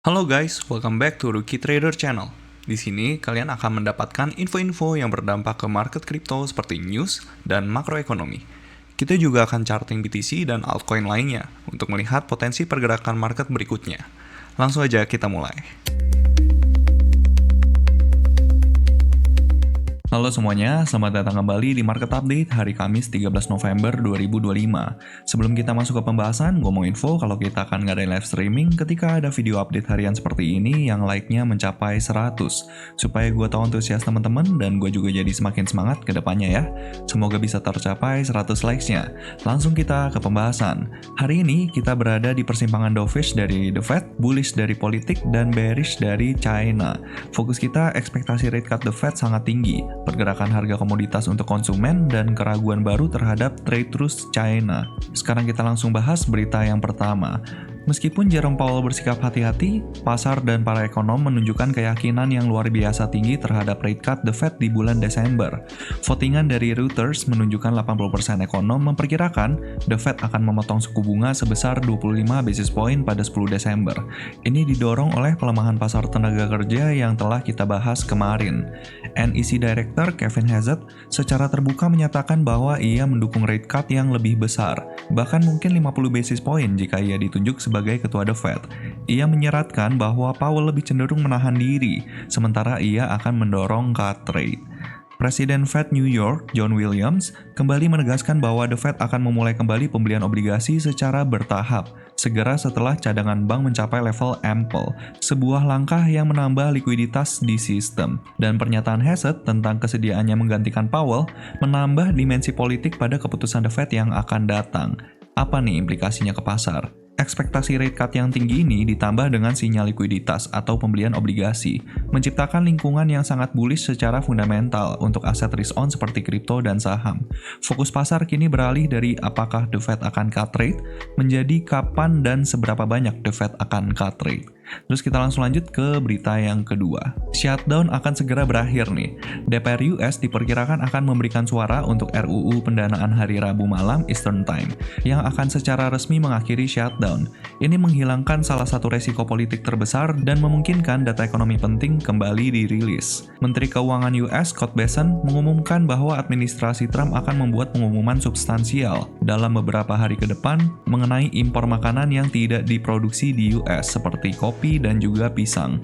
Halo guys, welcome back to Rookie Trader Channel. Di sini kalian akan mendapatkan info-info yang berdampak ke market kripto seperti news dan makroekonomi. Kita juga akan charting BTC dan altcoin lainnya untuk melihat potensi pergerakan market berikutnya. Langsung aja kita mulai. Halo semuanya, selamat datang kembali di Market Update hari Kamis 13 November 2025. Sebelum kita masuk ke pembahasan, gue mau info kalau kita akan ngadain live streaming ketika ada video update harian seperti ini yang like-nya mencapai 100. Supaya gue tahu antusias teman-teman dan gue juga jadi semakin semangat ke depannya ya. Semoga bisa tercapai 100 likes-nya. Langsung kita ke pembahasan. Hari ini kita berada di persimpangan dovish dari The Fed, bullish dari politik, dan bearish dari China. Fokus kita ekspektasi rate cut The Fed sangat tinggi. Pergerakan harga komoditas untuk konsumen, dan keraguan baru terhadap trade truce China. Sekarang kita langsung bahas berita yang pertama. Meskipun Jerome Powell bersikap hati-hati, pasar dan para ekonom menunjukkan keyakinan yang luar biasa tinggi terhadap rate cut The Fed di bulan Desember. Votingan dari Reuters menunjukkan 80% ekonom memperkirakan The Fed akan memotong suku bunga sebesar 25 basis point pada 10 Desember. Ini didorong oleh pelemahan pasar tenaga kerja yang telah kita bahas kemarin. NEC Director Kevin Hassett secara terbuka menyatakan bahwa ia mendukung rate cut yang lebih besar, bahkan mungkin 50 basis point jika ia ditunjuk sebagai ketua The Fed. Ia menyeratkan bahwa Powell lebih cenderung menahan diri, sementara ia akan mendorong cut rate. Presiden Fed New York, John Williams, kembali menegaskan bahwa The Fed akan memulai kembali pembelian obligasi secara bertahap, segera setelah cadangan bank mencapai level ample, sebuah langkah yang menambah likuiditas di sistem. Dan pernyataan Hassett tentang kesediaannya menggantikan Powell menambah dimensi politik pada keputusan The Fed yang akan datang. Apa nih implikasinya ke pasar? Ekspektasi rate cut yang tinggi ini ditambah dengan sinyal likuiditas atau pembelian obligasi, menciptakan lingkungan yang sangat bullish secara fundamental untuk aset risk-on seperti kripto dan saham. Fokus pasar kini beralih dari apakah The Fed akan cut rate, menjadi kapan dan seberapa banyak The Fed akan cut rate. Terus kita langsung lanjut ke berita yang kedua. Shutdown akan segera berakhir nih. DPR US diperkirakan akan memberikan suara untuk RUU pendanaan hari Rabu malam Eastern Time, yang akan secara resmi mengakhiri shutdown. Ini menghilangkan salah satu resiko politik terbesar dan memungkinkan data ekonomi penting kembali dirilis. Menteri Keuangan US Scott Bessent mengumumkan bahwa administrasi Trump akan membuat pengumuman substansial dalam beberapa hari ke depan mengenai impor makanan yang tidak diproduksi di US seperti kopi dan juga pisang,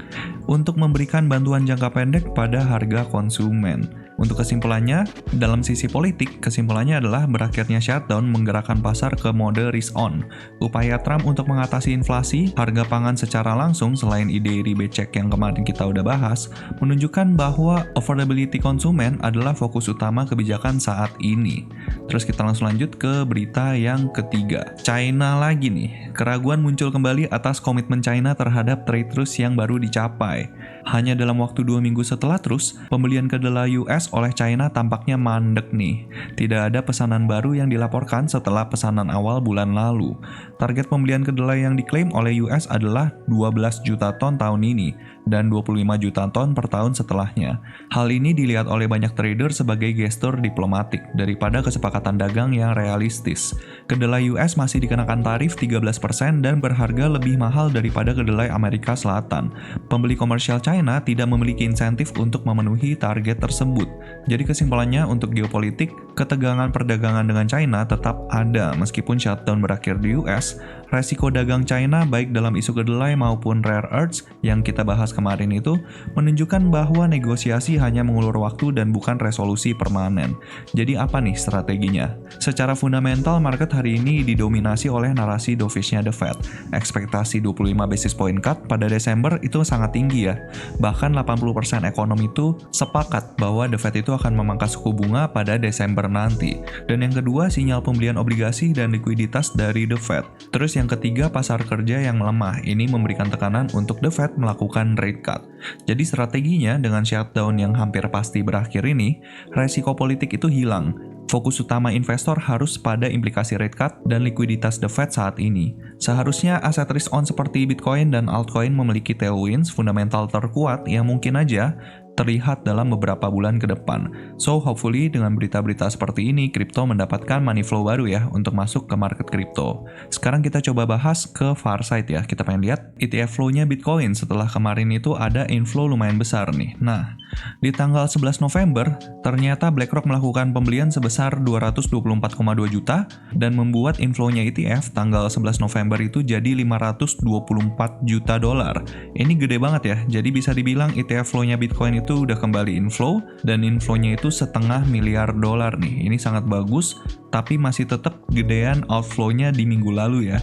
untuk memberikan bantuan jangka pendek pada harga konsumen. Untuk kesimpulannya, dalam sisi politik, kesimpulannya adalah berakhirnya shutdown menggerakkan pasar ke mode risk-on. Upaya Trump untuk mengatasi inflasi, harga pangan secara langsung selain ide rebate check yang kemarin kita udah bahas, menunjukkan bahwa affordability konsumen adalah fokus utama kebijakan saat ini. Terus kita langsung lanjut ke berita yang ketiga. China lagi nih. Keraguan muncul kembali atas komitmen China terhadap trade truce yang baru dicapai. Hanya dalam waktu 2 minggu setelah truce, pembelian kedelai US oleh China tampaknya mandek nih. Tidak ada pesanan baru yang dilaporkan setelah pesanan awal bulan lalu. Target pembelian kedelai yang diklaim oleh US adalah 12 juta ton tahun ini dan 25 juta ton per tahun setelahnya. Hal ini dilihat oleh banyak trader sebagai gestur diplomatik daripada kesepakatan dagang yang realistis. Kedelai US masih dikenakan tarif 13% dan berharga lebih mahal daripada kedelai Amerika Selatan. Pembeli komersial China tidak memiliki insentif untuk memenuhi target tersebut. Jadi kesimpulannya untuk geopolitik, ketegangan perdagangan dengan China tetap ada meskipun shutdown berakhir di US. Resiko dagang China baik dalam isu kedelai maupun rare earths yang kita bahas kemarin itu menunjukkan bahwa negosiasi hanya mengulur waktu dan bukan resolusi permanen. Jadi apa nih strateginya? Secara fundamental, market hari ini didominasi oleh narasi dovishnya The Fed. Ekspektasi 25 basis point cut pada Desember itu sangat tinggi ya. Bahkan 80% ekonom itu sepakat bahwa The Fed itu akan memangkas suku bunga pada Desember nanti. Dan yang kedua, sinyal pembelian obligasi dan likuiditas dari The Fed. Terus yang ketiga, pasar kerja yang melemah. Ini memberikan tekanan untuk The Fed melakukan rate cut. Jadi strateginya dengan shutdown yang hampir pasti berakhir ini, resiko politik itu hilang. Fokus utama investor harus pada implikasi rate cut dan likuiditas The Fed saat ini. Seharusnya aset risk-on seperti Bitcoin dan altcoin memiliki tailwinds fundamental terkuat yang mungkin aja terlihat dalam beberapa bulan ke depan. So, hopefully dengan berita-berita seperti ini, kripto mendapatkan money flow baru ya untuk masuk ke market kripto. Sekarang kita coba bahas ke far side ya. Kita pengen lihat ETF flow-nya Bitcoin setelah kemarin itu ada inflow lumayan besar nih. Nah, di tanggal 11 November, ternyata BlackRock melakukan pembelian sebesar 224,2 juta dan membuat inflow-nya ETF tanggal 11 November itu jadi 524 juta dolar. Ini gede banget ya. Jadi bisa dibilang ETF flow-nya Bitcoin itu udah kembali inflow dan inflow-nya itu $1,5 miliar nih. Ini sangat bagus, tapi masih tetap gedean outflow-nya di minggu lalu ya.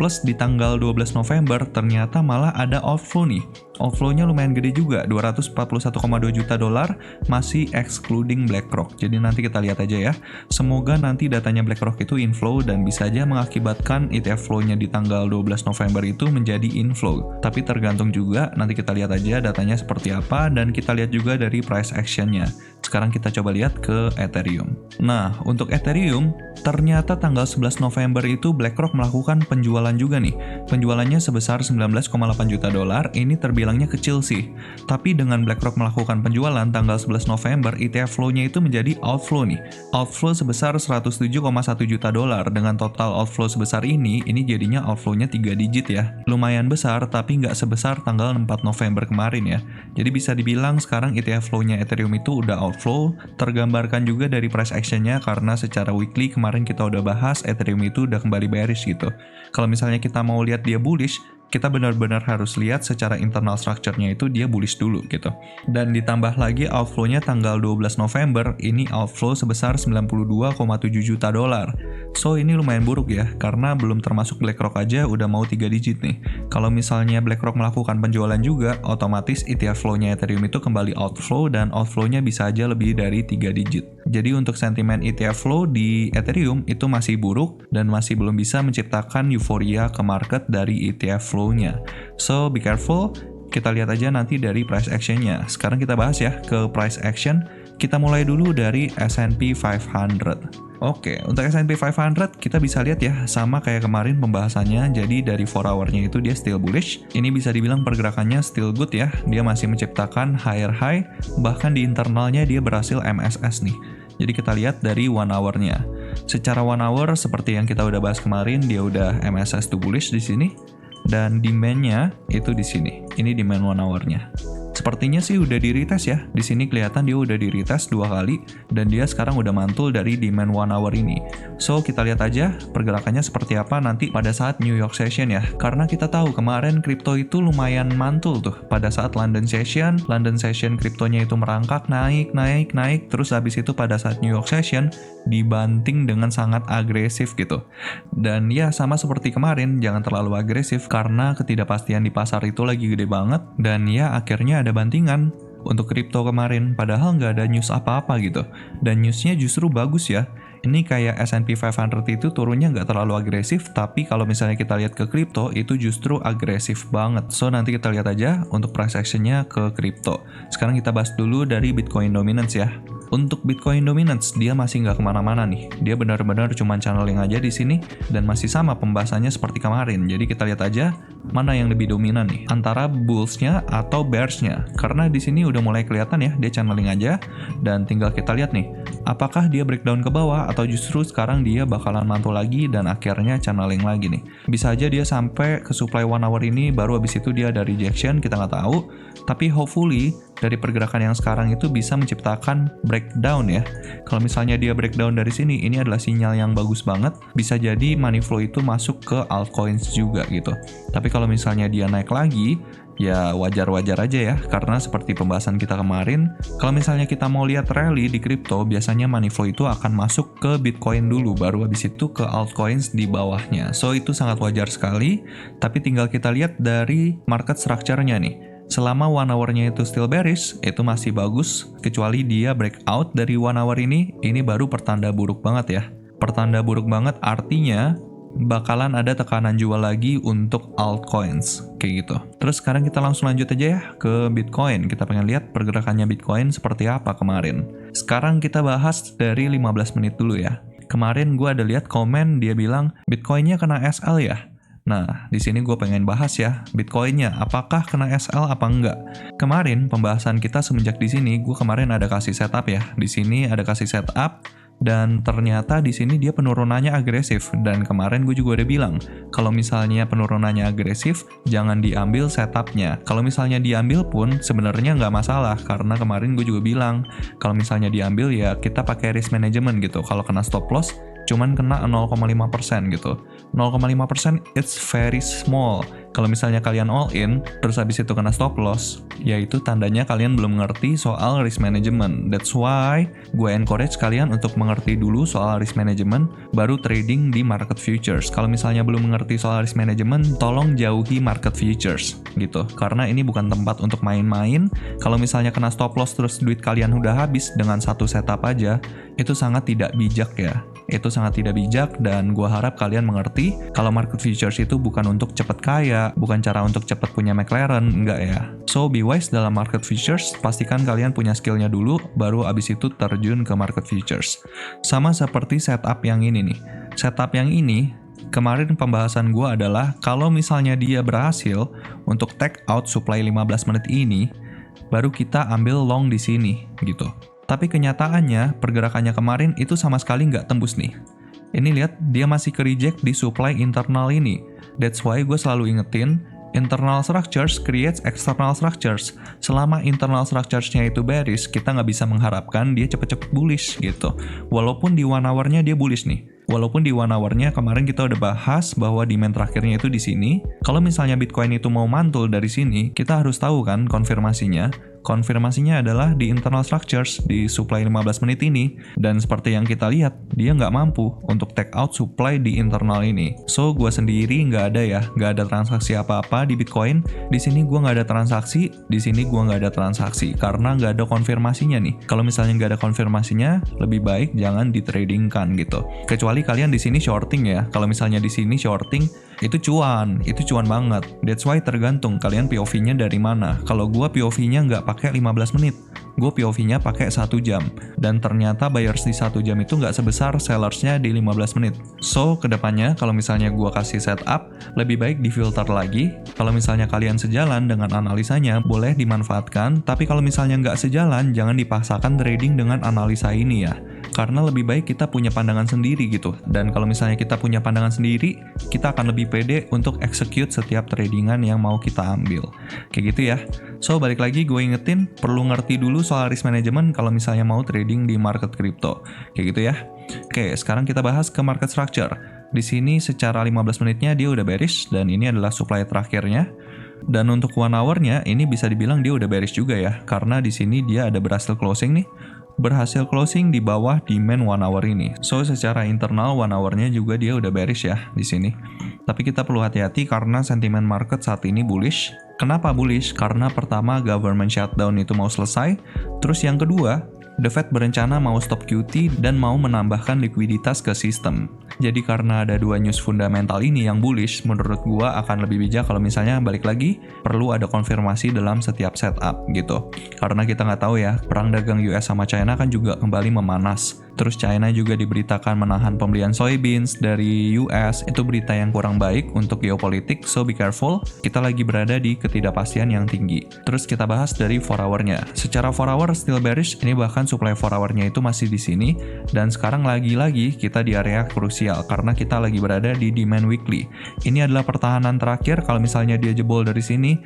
Plus di tanggal 12 November ternyata malah ada outflow nih. Outflow-nya lumayan gede juga, 241,2 juta dolar, masih excluding BlackRock. Jadi nanti kita lihat aja ya. Semoga nanti datanya BlackRock itu inflow dan bisa aja mengakibatkan ETF flow-nya di tanggal 12 November itu menjadi inflow. Tapi tergantung juga, nanti kita lihat aja datanya seperti apa dan kita lihat juga dari price action-nya. Sekarang kita coba lihat ke Ethereum. Nah, untuk Ethereum, ternyata tanggal 11 November itu BlackRock melakukan penjualan juga nih. Penjualannya sebesar 19,8 juta dolar, ini terbilangnya kecil sih. Tapi dengan BlackRock melakukan penjualan tanggal 11 November, ETF flow-nya itu menjadi outflow nih. Outflow sebesar 107,1 juta dolar. Dengan total outflow sebesar ini jadinya outflow-nya 3 digit ya. Lumayan besar, tapi nggak sebesar tanggal 4 November kemarin ya. Jadi bisa dibilang sekarang ETF flow-nya Ethereum itu udah outflow, tergambarkan juga dari price action-nya karena secara weekly kemarin kita udah bahas Ethereum itu udah kembali bearish gitu. Kalau misalnya kita mau lihat dia bullish, kita benar-benar harus lihat secara internal structure-nya itu dia bullish dulu gitu. Dan ditambah lagi outflow-nya tanggal 12 November, ini outflow sebesar 92,7 juta dolar. So ini lumayan buruk ya, karena belum termasuk BlackRock aja udah mau 3 digit nih. Kalau misalnya BlackRock melakukan penjualan juga, otomatis ETF flow-nya Ethereum itu kembali outflow dan outflow-nya bisa aja lebih dari 3 digit. Jadi untuk sentimen ETF flow di Ethereum itu masih buruk dan masih belum bisa menciptakan euforia ke market dari ETF flow-nya. So be careful, kita lihat aja nanti dari price action-nya. Sekarang kita bahas ya ke price action. Kita mulai dulu dari S&P 500. Oke, untuk S&P 500 kita bisa lihat ya, sama kayak kemarin pembahasannya, jadi dari 4 hour-nya itu dia still bullish. Ini bisa dibilang pergerakannya still good ya, dia masih menciptakan higher high, bahkan di internalnya dia berhasil MSS nih. Jadi kita lihat dari 1 hour-nya. Secara 1 hour, seperti yang kita udah bahas kemarin, dia udah MSS to bullish di sini, dan demand-nya itu di sini. Ini demand 1 hour-nya. Sepertinya sih udah di retest ya. Di sini kelihatan dia udah di retest 2 kali dan dia sekarang udah mantul dari demand 1 hour ini. So kita lihat aja pergerakannya seperti apa nanti pada saat New York Session ya. Karena kita tahu kemarin kripto itu lumayan mantul tuh pada saat London Session. London Session kriptonya itu merangkak naik terus habis itu pada saat New York Session dibanting dengan sangat agresif gitu. Dan ya sama seperti kemarin, jangan terlalu agresif karena ketidakpastian di pasar itu lagi gede banget dan ya akhirnya ada bantingan untuk kripto kemarin, padahal nggak ada news apa-apa gitu. Dan newsnya justru bagus ya. Ini kayak S&P 500 itu turunnya nggak terlalu agresif, tapi kalau misalnya kita lihat ke kripto, itu justru agresif banget. So, nanti kita lihat aja untuk price action-nya ke kripto. Sekarang kita bahas dulu dari Bitcoin Dominance ya. Untuk Bitcoin Dominance, dia masih nggak kemana-mana nih. Dia benar-benar cuma channeling aja di sini, dan masih sama pembahasannya seperti kemarin. Jadi kita lihat aja mana yang lebih dominan nih, antara bulls-nya atau bears-nya. Karena di sini udah mulai kelihatan ya, dia channeling aja, dan tinggal kita lihat nih, apakah dia breakdown ke bawah, atau justru sekarang dia bakalan mantul lagi, dan akhirnya channeling lagi nih. Bisa aja dia sampai ke supply 1 hour ini, baru habis itu dia ada rejection, kita nggak tahu. Tapi hopefully, dari pergerakan yang sekarang itu bisa menciptakan breakdown ya. Kalau misalnya dia breakdown dari sini, ini adalah sinyal yang bagus banget. Bisa jadi money flow itu masuk ke altcoins juga gitu. Tapi kalau misalnya dia naik lagi, ya wajar-wajar aja ya. Karena seperti pembahasan kita kemarin, kalau misalnya kita mau lihat rally di kripto, biasanya money flow itu akan masuk ke Bitcoin dulu, baru habis itu ke altcoins di bawahnya. So itu sangat wajar sekali, tapi tinggal kita lihat dari market structure-nya nih. Selama 1 hour-nya itu still bearish, itu masih bagus, kecuali dia breakout dari 1 hour ini baru pertanda buruk banget ya. Pertanda buruk banget artinya bakalan ada tekanan jual lagi untuk altcoins, kayak gitu. Terus sekarang kita langsung lanjut aja ya ke Bitcoin. Kita pengen lihat pergerakannya Bitcoin seperti apa kemarin. Sekarang kita bahas dari 15 menit dulu ya. Kemarin gue ada lihat komen dia bilang Bitcoinnya kena SL ya. Nah, di sini gue pengen bahas ya, Bitcoin-nya apakah kena SL apa enggak. Kemarin pembahasan kita semenjak di sini, gue kemarin ada kasih setup ya. Di sini ada kasih setup dan ternyata di sini dia penurunannya agresif. Dan kemarin gue juga udah bilang, kalau misalnya penurunannya agresif, jangan diambil setupnya. Kalau misalnya diambil pun sebenarnya nggak masalah, karena kemarin gue juga bilang, kalau misalnya diambil ya kita pakai risk management gitu. Kalau kena stop loss, cuman kena 0,5% gitu. 0,5% it's very small. Kalau misalnya kalian all in, terus habis itu kena stop loss, yaitu tandanya kalian belum mengerti soal risk management. That's why gue encourage kalian untuk mengerti dulu soal risk management, baru trading di market futures. Kalau misalnya belum mengerti soal risk management, tolong jauhi market futures gitu. Karena ini bukan tempat untuk main-main. Kalau misalnya kena stop loss terus duit kalian udah habis dengan satu setup aja, itu sangat tidak bijak ya. Itu sangat tidak bijak dan gue harap kalian mengerti kalau market futures itu bukan untuk cepat kaya, bukan cara untuk cepat punya McLaren, enggak ya. So be wise dalam market futures, pastikan kalian punya skillnya dulu, baru abis itu terjun ke market futures. Sama seperti setup yang ini nih. Setup yang ini, kemarin pembahasan gue adalah kalau misalnya dia berhasil untuk take out supply 15 menit ini, baru kita ambil long di sini gitu. Tapi kenyataannya, pergerakannya kemarin itu sama sekali nggak tembus nih. Ini lihat, dia masih ke-reject di supply internal ini. That's why gue selalu ingetin, internal structures creates external structures. Selama internal structures-nya itu bearish, kita nggak bisa mengharapkan dia cepet-cepet bullish gitu. Walaupun di 1 hour-nya dia bullish nih. Walaupun di 1 hour-nya kemarin kita udah bahas bahwa demand terakhirnya itu di sini. Kalau misalnya Bitcoin itu mau mantul dari sini, kita harus tahu kan konfirmasinya. Konfirmasinya adalah di internal structures di supply 15 menit ini. Dan seperti yang kita lihat, dia nggak mampu untuk take out supply di internal ini. So, gue sendiri nggak ada transaksi apa-apa di Bitcoin. Di sini gue nggak ada transaksi, di sini gue nggak ada transaksi. Karena nggak ada konfirmasinya nih. Kalau misalnya nggak ada konfirmasinya, lebih baik jangan ditradingkan gitu. Kecuali kalian di sini shorting ya. Kalau misalnya di sini shorting, itu cuan banget. That's why tergantung kalian POV-nya dari mana. Kalau gue POV-nya nggak pakai 15 menit, gue POV-nya pakai 1 jam. Dan ternyata buyers di 1 jam itu nggak sebesar sellersnya di 15 menit. So, kedepannya kalau misalnya gue kasih setup, lebih baik difilter lagi. Kalau misalnya kalian sejalan dengan analisanya, boleh dimanfaatkan. Tapi kalau misalnya nggak sejalan, jangan dipaksakan trading dengan analisa ini ya. Karena lebih baik kita punya pandangan sendiri gitu. Dan kalau misalnya kita punya pandangan sendiri, kita akan lebih pede untuk execute setiap tradingan yang mau kita ambil. Kayak gitu ya. So, balik lagi gue ingetin, perlu ngerti dulu soal risk management kalau misalnya mau trading di market crypto. Kayak gitu ya. Oke, sekarang kita bahas ke market structure. Di sini secara 15 menitnya dia udah bearish, dan ini adalah supply terakhirnya. Dan untuk 1 hour-nya, ini bisa dibilang dia udah bearish juga ya. Karena di sini dia ada berhasil closing nih. Berhasil closing di bawah demand 1 hour ini. So, secara internal 1 hour-nya juga dia udah bearish ya di sini. Tapi kita perlu hati-hati karena sentimen market saat ini bullish. Kenapa bullish? Karena pertama government shutdown itu mau selesai. Terus yang kedua, The Fed berencana mau stop QT dan mau menambahkan likuiditas ke sistem. Jadi karena ada 2 news fundamental ini yang bullish, menurut gua akan lebih bijak kalau misalnya balik lagi perlu ada konfirmasi dalam setiap setup gitu. Karena kita nggak tahu ya, perang dagang US sama China kan juga kembali memanas. Terus China juga diberitakan menahan pembelian soybeans dari US. Itu berita yang kurang baik untuk geopolitik, so be careful. Kita lagi berada di ketidakpastian yang tinggi. Terus kita bahas dari 4 hour-nya. Secara 4 hour still bearish, ini bahkan supply 4 hour-nya itu masih di sini. Dan sekarang lagi-lagi kita di area krusial karena kita lagi berada di demand weekly. Ini adalah pertahanan terakhir. Kalau misalnya dia jebol dari sini,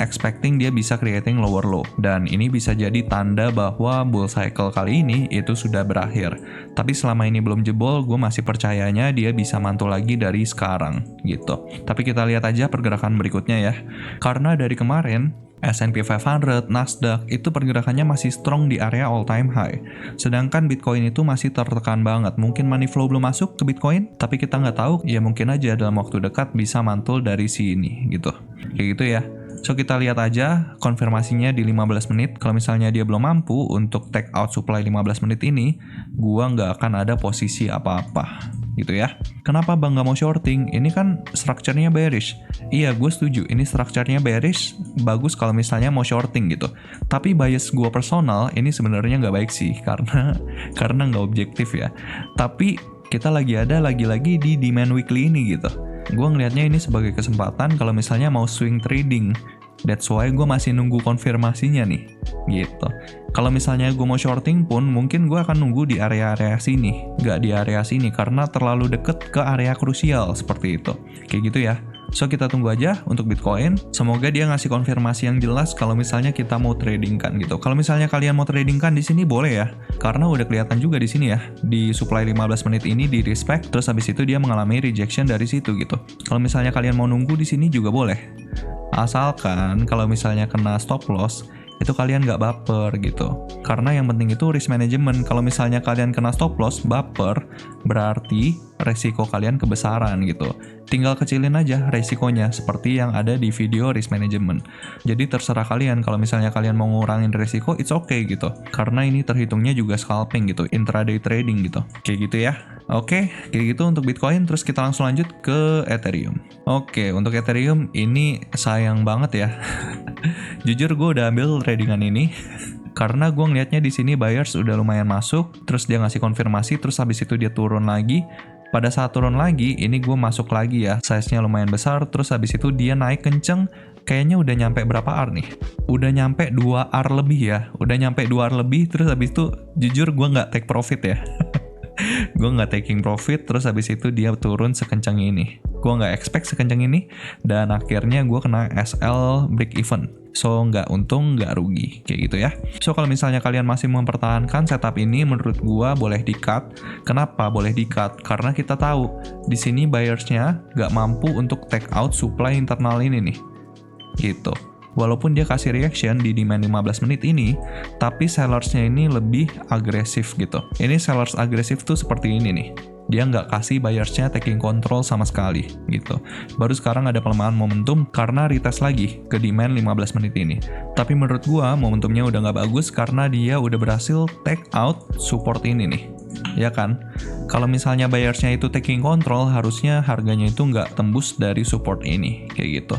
expecting dia bisa creating lower low. Dan ini bisa jadi tanda bahwa bull cycle kali ini itu sudah berakhir. Tapi selama ini belum jebol, gue masih percayanya dia bisa mantul lagi dari sekarang gitu. Tapi kita lihat aja pergerakan berikutnya ya. Karena dari kemarin S&P 500, Nasdaq itu pergerakannya masih strong di area all time high. Sedangkan Bitcoin itu masih tertekan banget. Mungkin money flow belum masuk ke Bitcoin, tapi kita nggak tahu, ya mungkin aja dalam waktu dekat bisa mantul dari sini gitu. Kayak gitu ya. So, kita lihat aja konfirmasinya di 15 menit. Kalau misalnya dia belum mampu untuk take out supply 15 menit ini, gua nggak akan ada posisi apa-apa. Gitu ya. Kenapa Bang nggak mau shorting? Ini kan structure-nya bearish. Iya, gue setuju. Ini structure-nya bearish, bagus kalau misalnya mau shorting gitu. Tapi bias gue personal, ini sebenarnya nggak baik sih. Karena nggak objektif ya. Tapi kita lagi-lagi di demand weekly ini gitu. Gue ngelihatnya ini sebagai kesempatan kalau misalnya mau swing trading. That's why gue masih nunggu konfirmasinya nih, gitu. Kalau misalnya gue mau shorting pun, mungkin gue akan nunggu di area-area sini, nggak di area sini, karena terlalu deket ke area krusial, seperti itu. Kayak gitu ya. So, kita tunggu aja untuk Bitcoin. Semoga dia ngasih konfirmasi yang jelas kalau misalnya kita mau trading kan gitu. Kalau misalnya kalian mau trading kan di sini boleh ya. Karena udah kelihatan juga di sini ya. Di supply 15 menit ini di respect, terus habis itu dia mengalami rejection dari situ gitu. Kalau misalnya kalian mau nunggu di sini juga boleh. Asalkan kalau misalnya kena stop loss, itu kalian nggak baper gitu. Karena yang penting itu risk management. Kalau misalnya kalian kena stop loss, baper, berarti resiko kalian kebesaran gitu. Tinggal kecilin aja resikonya, seperti yang ada di video risk management. Jadi terserah kalian, kalau misalnya kalian mau ngurangin resiko, it's okay gitu. Karena ini terhitungnya juga scalping gitu, intraday trading gitu. Kayak gitu ya. Oke, kayak gitu untuk Bitcoin, terus kita langsung lanjut ke Ethereum. Oke, untuk Ethereum ini sayang banget ya. Jujur gue udah ambil tradingan ini karena gue ngeliatnya di sini buyers udah lumayan masuk, terus dia ngasih konfirmasi, terus habis itu dia turun lagi. Pada saat turun lagi, ini gue masuk lagi ya, size-nya lumayan besar, terus habis itu dia naik kenceng, kayaknya udah nyampe berapa R nih? Udah nyampe 2 R lebih ya, udah nyampe 2 R lebih, terus habis itu jujur gue nggak take profit ya. Gue nggak taking profit, terus habis itu dia turun sekencang ini. Gue nggak expect sekencang ini, dan akhirnya gue kena SL break even. So, nggak untung, nggak rugi. Kayak gitu ya. So, kalau misalnya kalian masih mempertahankan setup ini, menurut gue boleh di-cut. Kenapa boleh di-cut? Karena kita tahu, di sini buyers-nya nggak mampu untuk take out supply internal ini nih. Gitu. Walaupun dia kasih reaction di demand 15 menit ini, tapi sellersnya ini lebih agresif gitu. Ini sellers agresif tuh seperti ini nih. Dia nggak kasih buyersnya taking control sama sekali gitu. Baru sekarang ada pelemahan momentum karena retest lagi ke demand 15 menit ini. Tapi menurut gua momentumnya udah nggak bagus karena dia udah berhasil take out support ini nih. Ya kan? Kalau misalnya buyersnya itu taking control, harusnya harganya itu nggak tembus dari support ini. Kayak gitu.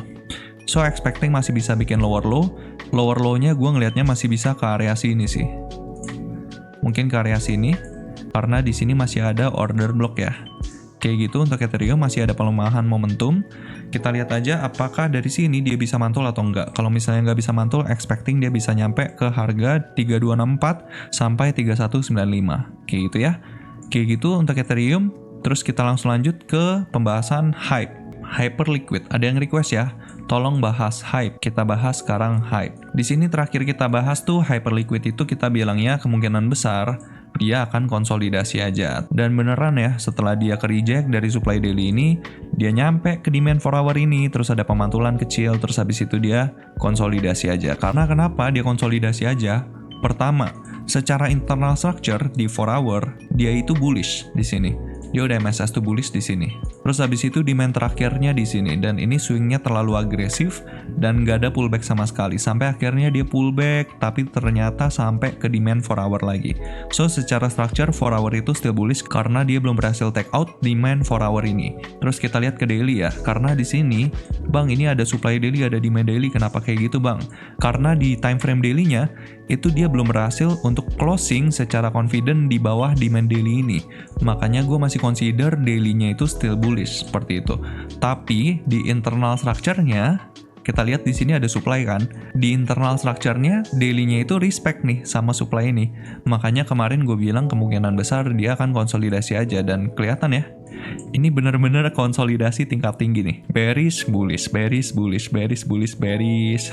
So, expecting masih bisa bikin lower low. Lower low-nya gue ngelihatnya masih bisa ke area sini sih. Mungkin ke area sini, karena di sini masih ada order block ya. Kayak gitu, untuk Ethereum masih ada pelemahan momentum. Kita lihat aja apakah dari sini dia bisa mantul atau enggak. Kalau misalnya nggak bisa mantul, expecting dia bisa nyampe ke harga 3264 sampai 3195. Kayak gitu ya. Kayak gitu untuk Ethereum. Terus kita langsung lanjut ke pembahasan Hyperliquid. Ada yang request ya, tolong bahas Hype. Kita bahas sekarang Hype. Di sini terakhir kita bahas tuh Hyperliquid itu kita bilangnya kemungkinan besar dia akan konsolidasi aja. Dan beneran ya, setelah dia ke reject dari supply daily ini, dia nyampe ke demand 4 hour ini, terus ada pemantulan kecil, terus habis itu dia konsolidasi aja. Karena kenapa dia konsolidasi aja? Pertama, secara internal structure di 4 hour, dia itu bullish di sini. Dia udah MSS tuh bullish di sini. Terus habis itu demand terakhirnya di sini, dan ini swingnya terlalu agresif dan nggak ada pullback sama sekali. Sampai akhirnya dia pullback, tapi ternyata sampai ke demand 4 hour lagi. So, secara structure 4 hour itu still bullish karena dia belum berhasil take out demand 4 hour ini. Terus kita lihat ke daily ya, karena di sini, bang ini ada supply daily, ada demand daily, kenapa kayak gitu bang? Karena di time frame daily-nya, itu dia belum berhasil untuk closing secara confident di bawah demand daily ini. Makanya gue masih consider daily-nya itu still bullish seperti itu. Tapi di internal structure-nya kita lihat di sini ada supply kan. Di internal structure-nya daily-nya itu respect nih sama supply ini. Makanya kemarin gue bilang kemungkinan besar dia akan konsolidasi aja, dan kelihatan ya. Ini bener-bener konsolidasi tingkat tinggi nih. Bearish, bullish, bearish, bullish, bearish, bullish, bearish.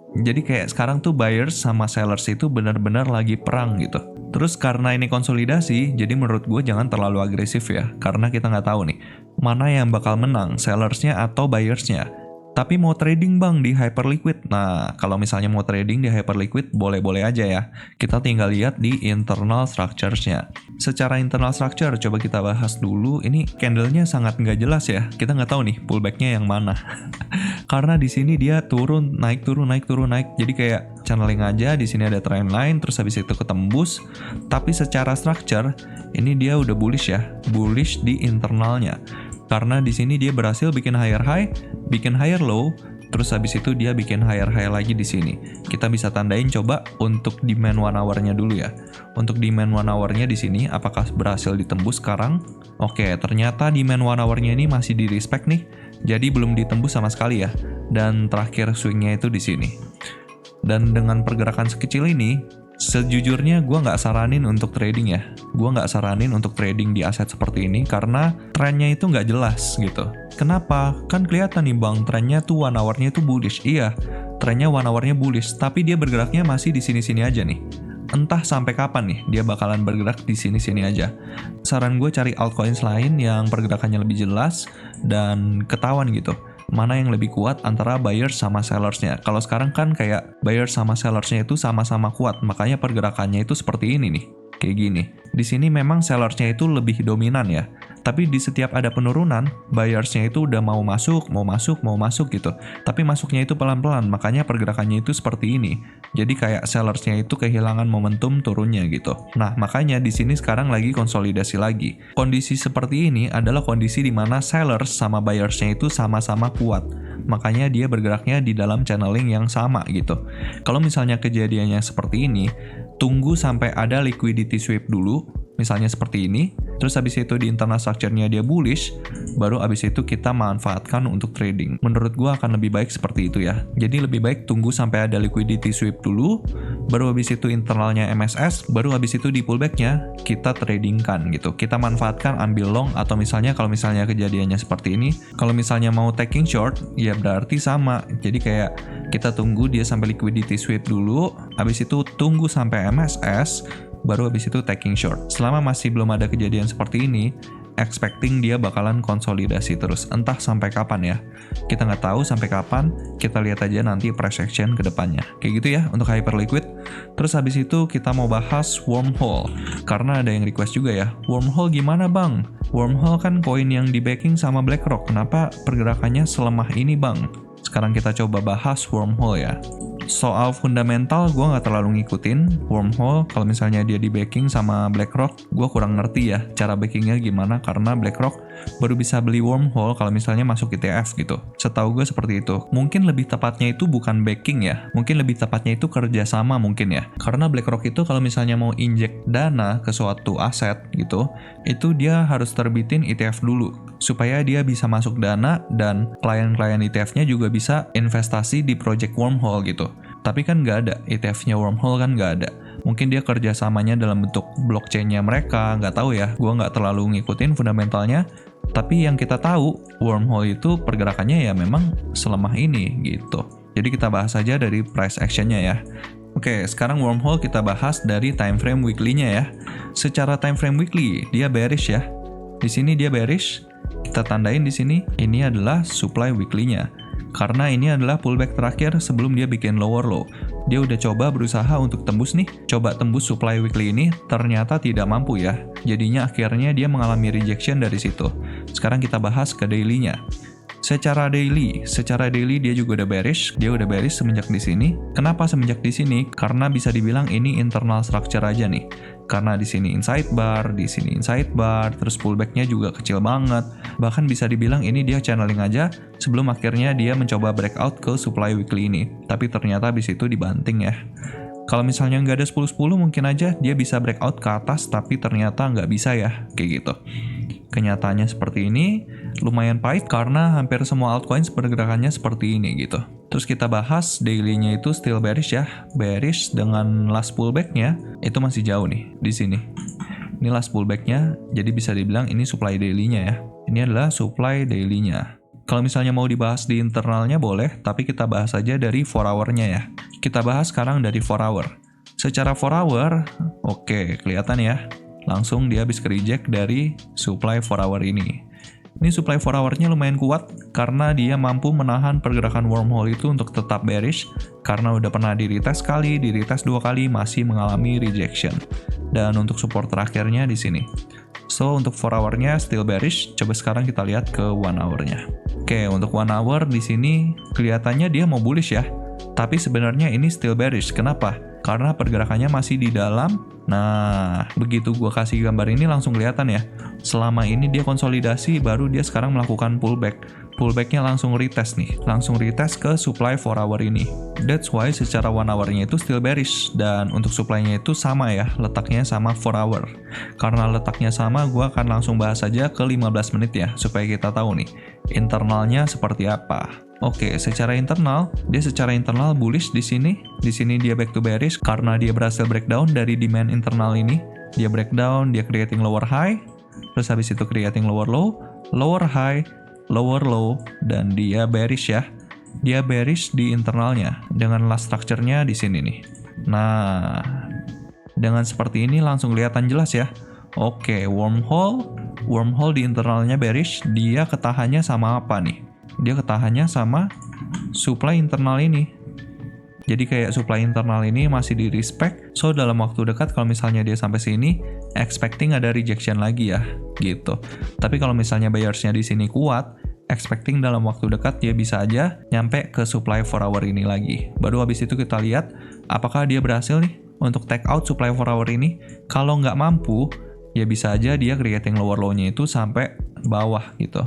Jadi kayak sekarang tuh buyers sama sellers itu benar-benar lagi perang gitu. Terus karena ini konsolidasi, jadi menurut gue jangan terlalu agresif ya. Karena kita nggak tahu nih, mana yang bakal menang, sellersnya atau buyersnya. Tapi mau trading bang di Hyperliquid. Nah, kalau misalnya mau trading di Hyperliquid, boleh-boleh aja ya. Kita tinggal lihat di internal structures-nya. Secara internal structure, coba kita bahas dulu. Ini candle-nya sangat nggak jelas ya. Kita nggak tahu nih pullback-nya yang mana. Karena di sini dia turun, naik, turun, naik, turun, naik. Jadi kayak channeling aja. Di sini ada trend line, terus habis itu ketembus. Tapi secara structure, ini dia udah bullish ya. Bullish di internalnya. Karena di sini dia berhasil bikin higher high, bikin higher low, Terus habis itu dia bikin higher high lagi di sini. Kita bisa tandain coba untuk demand 1 hour-nya dulu ya. Untuk demand 1 hour-nya di sini apakah berhasil ditembus sekarang? Oke, ternyata demand 1 hour-nya ini masih di respect nih. Jadi belum ditembus sama sekali ya. Dan terakhir swing-nya itu di sini. Dan dengan pergerakan sekecil ini, sejujurnya gue nggak saranin untuk trading ya. Gue nggak saranin untuk trading di aset seperti ini karena trennya itu nggak jelas gitu. Kenapa? Kan kelihatan nih bang, trennya tuh 1 hour-nya itu bullish. Iya, trennya 1 hour-nya bullish, tapi dia bergeraknya masih di sini-sini aja nih. Entah sampai kapan nih dia bakalan bergerak di sini-sini aja. Saran gue cari altcoins lain yang pergerakannya lebih jelas dan ketahuan gitu. Mana yang lebih kuat antara buyers sama sellersnya. Kalau sekarang kan kayak buyers sama sellersnya itu sama-sama kuat, makanya pergerakannya itu seperti ini nih. Kayak gini. Di sini memang sellersnya itu lebih dominan ya. Tapi di setiap ada penurunan, buyersnya itu udah mau masuk gitu. Tapi masuknya itu pelan-pelan, makanya pergerakannya itu seperti ini. Jadi kayak sellersnya itu kehilangan momentum turunnya gitu. Nah, makanya di sini sekarang lagi konsolidasi lagi. Kondisi seperti ini adalah kondisi di mana sellers sama buyersnya itu sama-sama kuat. Makanya dia bergeraknya di dalam channeling yang sama gitu. Kalau misalnya kejadiannya seperti ini, tunggu sampai ada liquidity sweep dulu, misalnya seperti ini, terus habis itu di internal structure-nya dia bullish, baru habis itu kita manfaatkan untuk trading. Menurut gua akan lebih baik seperti itu ya. Jadi lebih baik tunggu sampai ada liquidity sweep dulu, baru habis itu internalnya MSS, baru habis itu di pullback-nya kita tradingkan gitu. Kita manfaatkan ambil long atau misalnya kalau misalnya kejadiannya seperti ini, kalau misalnya mau taking short, ya berarti sama. Jadi kayak kita tunggu dia sampai liquidity sweep dulu, habis itu tunggu sampai MSS, baru habis itu taking short. Selama masih belum ada kejadian seperti ini, expecting dia bakalan konsolidasi terus. Entah sampai kapan ya. Kita nggak tahu sampai kapan, kita lihat aja nanti price action ke depannya. Kayak gitu ya untuk Hyperliquid. Terus habis itu kita mau bahas Wormhole. Karena ada yang request juga ya, Wormhole gimana bang? Wormhole kan koin yang di backing sama BlackRock. Kenapa pergerakannya selemah ini bang? Sekarang kita coba bahas Wormhole ya. Soal fundamental gue nggak terlalu ngikutin Wormhole. Kalau misalnya dia di backing sama BlackRock, gue kurang ngerti ya cara backingnya gimana, karena BlackRock baru bisa beli Wormhole kalau misalnya masuk ETF gitu. Setahu gue seperti itu. Mungkin lebih tepatnya itu bukan backing ya, mungkin lebih tepatnya itu kerjasama mungkin ya. Karena BlackRock itu kalau misalnya mau injek dana ke suatu aset gitu, itu dia harus terbitin ETF dulu supaya dia bisa masuk dana dan klien-klien ETF-nya juga bisa investasi di project Wormhole gitu. Tapi kan nggak ada, ETF-nya Wormhole kan nggak ada. Mungkin dia kerjasamanya dalam bentuk blockchain-nya mereka, nggak tahu ya. Gue nggak terlalu ngikutin fundamentalnya. Tapi yang kita tahu, Wormhole itu pergerakannya ya memang selemah ini gitu. Jadi kita bahas aja dari price action-nya ya. Oke, sekarang Wormhole kita bahas dari time frame weekly-nya ya. Secara time frame weekly, dia bearish ya. Di sini dia bearish. Kita tandain di sini, ini adalah supply weekly-nya. Karena ini adalah pullback terakhir sebelum dia bikin lower low. Dia udah coba berusaha untuk tembus nih, coba tembus supply weekly ini, ternyata tidak mampu ya. Jadinya akhirnya dia mengalami rejection dari situ. Sekarang kita bahas ke daily-nya. Secara daily dia juga udah bearish. Dia udah bearish semenjak di sini. Kenapa semenjak di sini? Karena bisa dibilang ini internal structure aja nih. Karena di sini inside bar, terus pullback-nya juga kecil banget. Bahkan bisa dibilang ini dia channeling aja sebelum akhirnya dia mencoba breakout ke supply weekly ini. Tapi ternyata habis itu dibanting ya. Kalau misalnya nggak ada 10-10 mungkin aja dia bisa breakout ke atas, tapi ternyata nggak bisa ya, kayak gitu. Kenyataannya seperti ini, lumayan pahit karena hampir semua altcoins pergerakannya seperti ini gitu. Terus kita bahas daily-nya itu still bearish ya. Bearish dengan last pullback-nya itu masih jauh nih di sini. Ini last pullback-nya, jadi bisa dibilang ini supply daily-nya ya. Ini adalah supply daily-nya. Kalau misalnya mau dibahas di internalnya boleh, tapi kita bahas aja dari 4 hour-nya ya. Kita bahas sekarang dari 4 hour. Secara 4 hour, oke, kelihatan ya. Langsung dia habis ke-reject dari supply 4 hour ini. Ini supply 4 hour-nya lumayan kuat karena dia mampu menahan pergerakan Wormhole itu untuk tetap bearish karena udah pernah di-retest sekali, di-retest 2 kali, masih mengalami rejection. Dan untuk support terakhirnya di sini. So, untuk 4 hour-nya still bearish. Coba sekarang kita lihat ke 1 hour-nya. Oke, untuk 1 hour di sini kelihatannya dia mau bullish ya. Tapi sebenarnya ini still bearish. Kenapa? Karena pergerakannya masih di dalam. Nah, begitu gua kasih gambar ini langsung kelihatan ya. Selama ini dia konsolidasi, baru dia sekarang melakukan pullback. pullbacknya langsung retest nih, langsung retest ke supply 4 hour ini. That's why secara 1 hour-nya itu still bearish, dan untuk supply-nya itu sama ya, letaknya sama 4 hour. Karena letaknya sama, gue akan langsung bahas aja ke 15 menit ya, supaya kita tahu nih, internalnya seperti apa. Oke, secara internal bullish di sini. Di sini dia back to bearish karena dia berhasil breakdown dari demand internal ini. Dia breakdown, dia creating lower high, terus habis itu creating lower low, lower high, lower low, dan dia bearish ya. Dia bearish di internalnya dengan last structure-nya di sini nih. Nah, dengan seperti ini langsung kelihatan jelas ya. Oke, wormhole di internalnya bearish, dia ketahannya sama apa nih? Dia ketahannya sama supply internal ini. Jadi kayak supply internal ini masih di respect, so dalam waktu dekat kalau misalnya dia sampai sini, expecting ada rejection lagi ya, gitu. Tapi kalau misalnya buyersnya di sini kuat, expecting dalam waktu dekat dia bisa aja nyampe ke supply 4 hour ini lagi. Baru habis itu kita lihat apakah dia berhasil nih untuk take out supply 4 hour ini. Kalau nggak mampu, ya bisa aja dia creating lower low-nya itu sampai bawah gitu.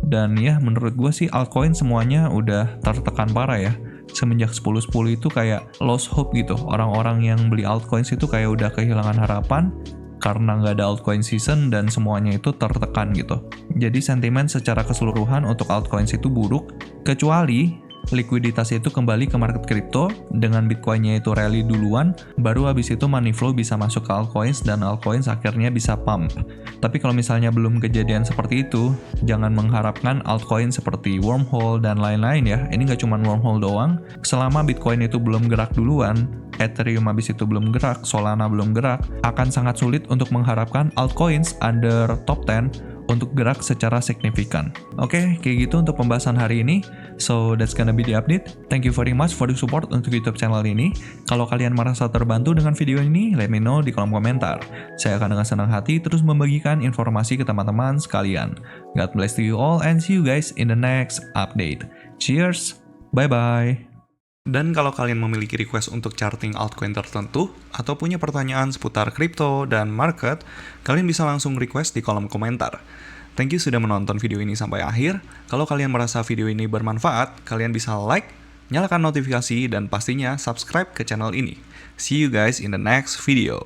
Dan ya menurut gue sih altcoin semuanya udah tertekan parah ya. Semenjak 10.10 itu kayak lost hope gitu. Orang-orang yang beli altcoins itu kayak udah kehilangan harapan karena nggak ada altcoin season dan semuanya itu tertekan gitu. Jadi sentimen secara keseluruhan untuk altcoins itu buruk, kecuali likuiditas itu kembali ke market crypto dengan Bitcoin-nya itu rally duluan, baru habis itu money flow bisa masuk ke altcoins dan altcoins akhirnya bisa pump. Tapi kalau misalnya belum kejadian seperti itu, jangan mengharapkan altcoin seperti wormhole dan lain-lain ya. Ini nggak cuma wormhole doang. Selama Bitcoin itu belum gerak duluan, Ethereum habis itu belum gerak, Solana belum gerak, akan sangat sulit untuk mengharapkan altcoins under top 10 untuk gerak secara signifikan. Oke, kayak gitu untuk pembahasan hari ini. So, that's gonna be the update. Thank you very much for the support untuk YouTube channel ini. Kalau kalian merasa terbantu dengan video ini, let me know di kolom komentar. Saya akan dengan senang hati terus membagikan informasi ke teman-teman sekalian. God bless to you all and see you guys in the next update. Cheers, bye-bye. Dan kalau kalian memiliki request untuk charting altcoin tertentu, atau punya pertanyaan seputar kripto dan market, kalian bisa langsung request di kolom komentar. Thank you sudah menonton video ini sampai akhir. Kalau kalian merasa video ini bermanfaat, kalian bisa like, nyalakan notifikasi, dan pastinya subscribe ke channel ini. See you guys in the next video.